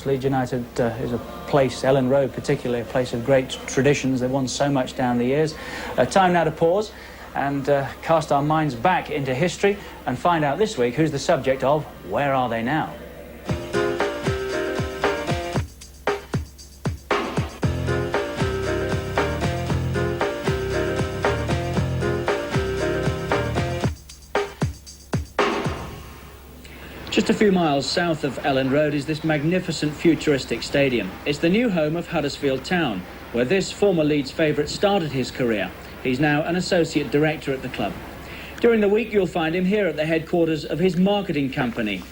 Leeds United is a place, Ellen Road particularly, a place of great traditions. They've won so much down the years. Time now to pause and cast our minds back into history and find out this week who's the subject of Where Are They Now? Just a few miles south of Ellen Road is this magnificent futuristic stadium. It's the new home of Huddersfield Town, where this former Leeds favourite started his career. He's now an associate director at the club. During the week you'll find him here at the headquarters of his marketing company.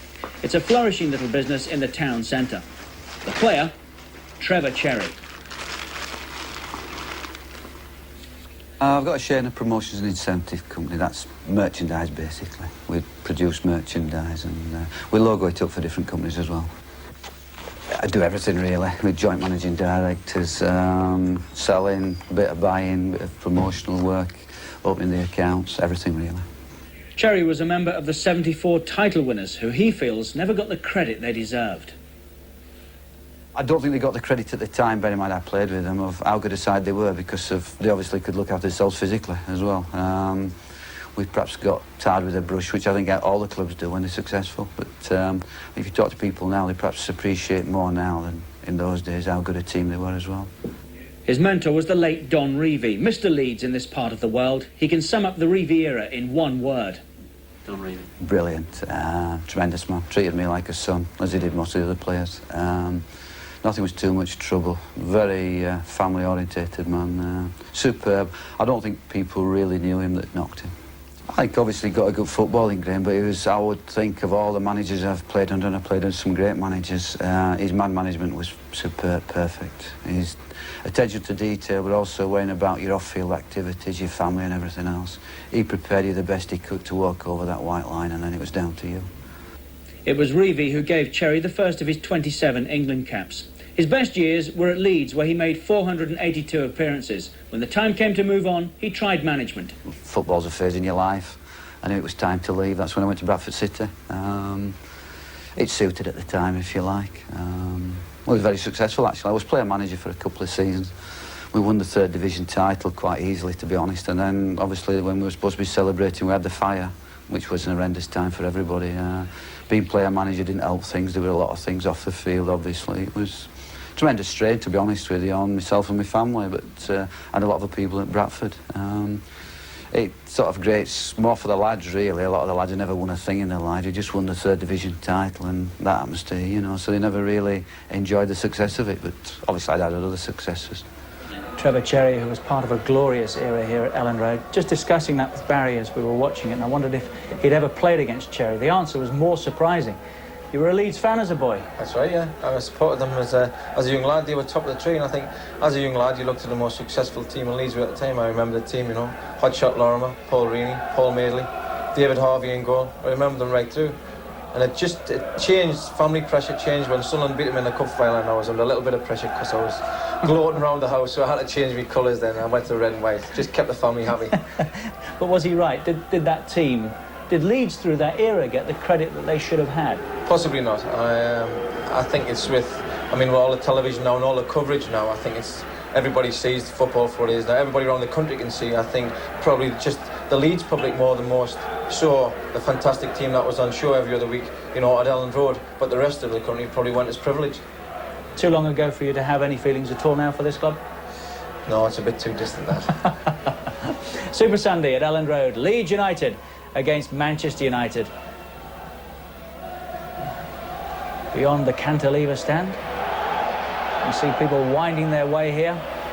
It's a flourishing little business in the town centre. The player, Trevor Cherry. I've got a share in a promotions and incentive company. That's merchandise, basically. We produce merchandise and we logo it up for different companies as well. I do everything, really, with joint managing directors, selling, a bit of buying, a bit of promotional work, opening the accounts, everything, really. Cherry was a member of the 74 title winners who he feels never got the credit they deserved. I don't think they got the credit at the time, bearing in mind I played with them, of how good a side they were, because they obviously could look after themselves physically as well. We perhaps got tarred with a brush, which I think all the clubs do when they're successful. But if you talk to people now, they perhaps appreciate more now than in those days how good a team they were as well. His mentor was the late Don Revie, Mr. Leeds in this part of the world. He can sum up the Revie era in one word. Don Revie. Brilliant, tremendous man. Treated me like a son, as he did most of the other players. Nothing was too much trouble. Very family-orientated man. Superb. I don't think people really knew him that knocked him. I think obviously got a good footballing game, but he was, I would think, of all the managers I've played under, and I've played under some great managers, his man management was superb, perfect. His attention to detail, but also worrying about your off-field activities, your family and everything else. He prepared you the best he could to walk over that white line, and then it was down to you. It was Revie who gave Cherry the first of his 27 England caps. His best years were at Leeds, where he made 482 appearances. When the time came to move on, he tried management. Football's a phase in your life. I knew it was time to leave. That's when I went to Bradford City. It suited at the time, if you like. I was very successful, actually. I was player manager for a couple of seasons. We won the 3rd Division title quite easily, to be honest. And then, obviously, when we were supposed to be celebrating, we had the fire, which was an horrendous time for everybody. Being player manager didn't help things. There were a lot of things off the field, obviously. It was tremendous strain, to be honest with you, on myself and my family, but and a lot of the people at Bradford. It sort of grates more for the lads, really. A lot of the lads have never won a thing in their life. They just won the 3rd Division title, and that happens to you, you know, so they never really enjoyed the success of it, but obviously I'd had other successes. Trevor Cherry, who was part of a glorious era here at Ellen Road, just discussing that with Barry as we were watching it, and I wondered if he'd ever played against Cherry. The answer was more surprising. You were a Leeds fan as a boy? That's right, yeah. I supported them as a young lad. They were top of the tree, and I think as a young lad you looked at the most successful team in Leeds at the time. I remember the team, you know, Hotshot Lorimer, Paul Reaney, Paul Madeley, David Harvey in goal. I remember them right through. And it changed, family pressure changed when Sunderland beat them in the cup final, and I was under a little bit of pressure because I was gloating around the house, so I had to change my colours then. I went to red and white, just kept the family happy. But was he right? Did that team, did Leeds through that era get the credit that they should have had? Possibly not. I think it's with all the television now and all the coverage now, I think it's everybody sees football for what it is now. Everybody around the country can see. I think probably just the Leeds public more than most saw the fantastic team that was on show every other week, you know, at Ellen Road, but the rest of the country probably weren't as privileged. Too long ago for you to have any feelings at all now for this club? No, it's a bit too distant, that. Super Sunday at Ellen Road, Leeds United against Manchester United. Beyond the cantilever stand, you see people winding their way here.